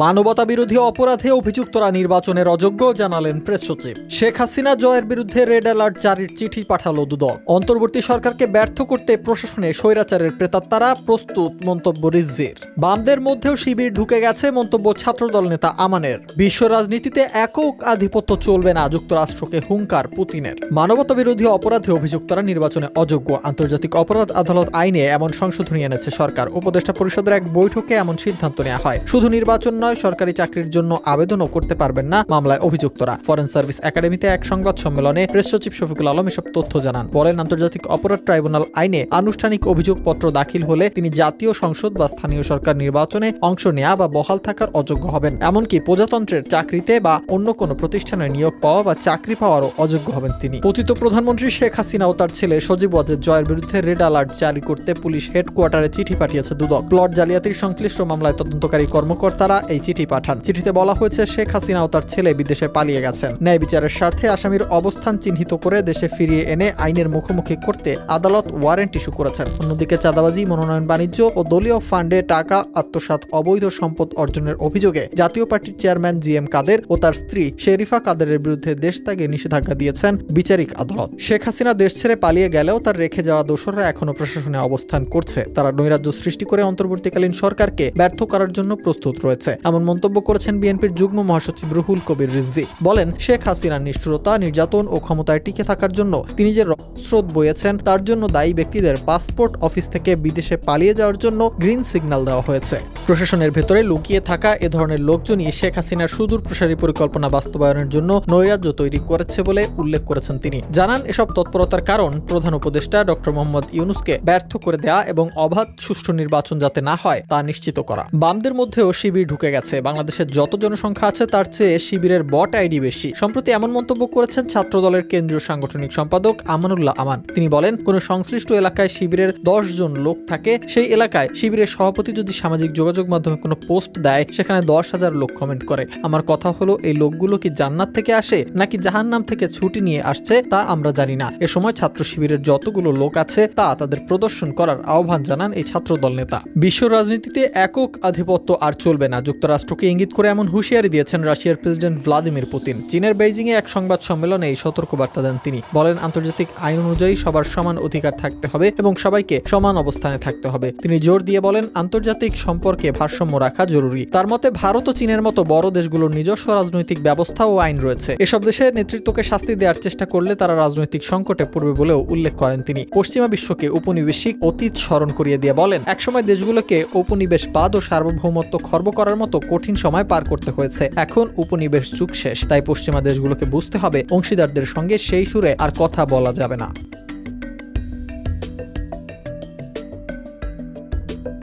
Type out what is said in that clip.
মানবতা বিরোধী অপরাধে অভিযুক্তরা নির্বাচনের অযোগ্য জানালেন প্রেস সচিব। শেখ হাসিনা জয়ের বিরুদ্ধে রেড অ্যালার্ট জারির চিঠি পাঠালো দুদক। অন্তর্বর্তী সরকারকে ব্যর্থ করতে প্রশাসনে স্বৈরাচারের প্রেতাত্মারা প্রস্তুত, মন্তব্য রিজভীর। বামদের মধ্যেও শিবির ঢুকে গেছে, মন্তব্য ছাত্রদল নেতা আমানের। বিশ্ব রাজনীতিতে একক আধিপত্য চলবে না, যুক্তরাষ্ট্রকে হুঙ্কার পুতিনের। মানবতা বিরোধী অপরাধে অভিযুক্তরা নির্বাচনে অযোগ্য। আন্তর্জাতিক অপরাধ আদালত আইনে এমন সংশোধনী এনেছে সরকার। উপদেষ্টা পরিষদের এক বৈঠকে এমন সিদ্ধান্ত নেওয়া হয়। শুধু নির্বাচন নয়, সরকারি চাকরির জন্য আবেদনও করতে পারবেন না মামলায় অভিযুক্তরা। ফরেন সার্ভিস একাডেমিতে এক সংবাদ সম্মেলনে প্রেস সচিব শফিকুল আলম এসব তথ্য জানান। বলেন, আন্তর্জাতিক অপরাধ ট্রাইব্যুনাল আইনে আনুষ্ঠানিক অভিযোগপত্র দাখিল হলে তিনি জাতীয় সংসদ বা স্থানীয় সরকার নির্বাচনে অংশ নেওয়া বা বহাল থাকার অযোগ্য হবেন। এমনকি প্রজাতন্ত্রের চাকরিতে বা অন্য কোনো প্রতিষ্ঠানে নিয়োগ পাওয়া বা চাকরি পাওয়ারও অযোগ্য হবেন তিনি। পতিত প্রধানমন্ত্রী শেখ হাসিনা ও তার ছেলে সজীব ওয়াজেদ জয়ের বিরুদ্ধে রেড অ্যালার্ট জারি করতে পুলিশ হেডকোয়ার্টারে চিঠি পাঠিয়েছে দুদক। প্লট জালিয়াতির সংশ্লিষ্ট মামলায় তদন্তকারী কর্মকর্তারা এই চিঠি পাঠান। চিঠিতে বলা হয়েছে, শেখ হাসিনা ও তার ছেলে বিদেশে পালিয়ে গেছেন। ন্যায় বিচারের স্বার্থে আসামির অবস্থান চিহ্নিত করে দেশে ফিরিয়ে এনে আইনের মুখোমুখি করতে আদালত ওয়ারেন্ট ইস্যু করেছেন। অন্যদিকে চাঁদাবাজি, মনোনয়ন বাণিজ্য ও দলীয় ফান্ডে টাকা আত্মসাৎ, অবৈধ সম্পদ অর্জনের অভিযোগে জাতীয় পার্টির চেয়ারম্যান জিএম কাদের ও তার স্ত্রী শেরিফা কাদেরের বিরুদ্ধে দেশত্যাগে নিষেধাজ্ঞা দিয়েছেন বিচারিক আদালত। শেখ হাসিনা দেশ ছেড়ে পালিয়ে গেলেও তার রেখে যাওয়া দোসররা এখনো প্রশাসনে অবস্থান করছে। তারা নৈরাজ্য সৃষ্টি করে অন্তর্বর্তীকালীন সরকারকে ব্যর্থ করার জন্য প্রস্তুত রয়েছে, এমন মন্তব্য করেছেন বিএনপির যুগ্ম মহাসচিব রুহুল কবির রিজভী। বলেন, শেখ হাসিনার নিষ্ঠুরতা, নির্যাতন ও ক্ষমতায় টিকে থাকার জন্য তিনি যে স্রোত বয়েছেন, তার জন্য দায়ী ব্যক্তিদের পাসপোর্ট অফিস থেকে বিদেশে পালিয়ে যাওয়ার জন্য গ্রিন সিগন্যাল দেওয়া হয়েছে। প্রশাসনের ভেতরে লুকিয়ে থাকা এ ধরনের লোকজনই শেখ হাসিনার সুদূর প্রসারী পরিকল্পনা বাস্তবায়নের জন্য নৈরাজ্য তৈরি করেছে বলে উল্লেখ করেছেন তিনি। জানান, এসব তৎপরতার কারণ প্রধান উপদেষ্টা ডক্টর মোহাম্মদ ইউনূসকে ব্যর্থ করে দেয়া এবং অবাধ সুষ্ঠু নির্বাচন যাতে না হয় তা নিশ্চিত করা। বামদের মধ্যেও শিবির ঢুকে গেছে। বাংলাদেশের যত জনসংখ্যা আছে তার চেয়ে শিবিরের বট আইডি বেশি। সম্প্রতি এমন মন্তব্য করেছেন ছাত্রদলের কেন্দ্রীয় সাংগঠনিক সম্পাদক আমানুল্লাহ আমান। তিনি বলেন, কোন সংশ্লিষ্ট এলাকায় শিবিরের 10 জন লোক থাকে, সেই এলাকায় শিবিরের সভাপতি যদি সামাজিক যোগাযোগ মাধ্যমে কোনো পোস্ট দেয়, সেখানে 10,000 লোক কমেন্ট করে। আমার কথা হলো, এই লোকগুলো কি জান্নাত থেকে আসে নাকি জাহান্নাম থেকে ছুটি নিয়ে আসছে তা আমরা জানি না। এ সময় ছাত্র শিবিরের যতগুলো লোক আছে তা তাদের প্রদর্শন করার আহ্বান জানান এই ছাত্রদল নেতা। বিশ্ব রাজনীতিতে একক আধিপত্য আর চলবে না, যুক্তরাষ্ট্রকে ইঙ্গিত করে এমন হুঁশিয়ারি দিয়েছেন রাশিয়ার প্রেসিডেন্ট ভ্লাদিমির পুতিন। চীনের বেইজিং এ এক সংবাদ সম্মেলনে এই সতর্কবার্তা দেন তিনি। বলেন, আন্তর্জাতিক আইন অনুযায়ী সবার সমান অধিকার থাকতে হবে এবং সবাইকে সমান অবস্থানে থাকতে হবে। তিনি জোর দিয়ে বলেন, আন্তর্জাতিক সম্পর্কে ভারসাম্য রাখা জরুরি। তার মতে ভারত ও চীনের মতো বড় দেশগুলোর নিজস্ব রাজনৈতিক ব্যবস্থা ও আইন রয়েছে। এসব দেশের নেতৃত্বকে শাস্তি দেওয়ার চেষ্টা করলে তারা রাজনৈতিক সংকটে পড়বে বলেও উল্লেখ করেন তিনি। পশ্চিমা বিশ্বকে উপনিবেশিক অতীত স্মরণ করিয়ে দিয়ে বলেন, একসময় দেশগুলোকে উপনিবেশবাদ ও সার্বভৌমত্ব খর্ব করার মতো কঠিন সময় পার করতে হয়েছে। এখন উপনিবেশ যুগ শেষ, তাই পশ্চিমা দেশগুলোকে বুঝতে হবে অংশীদারদের সঙ্গে সেই সুরে আর কথা বলা যাবে না।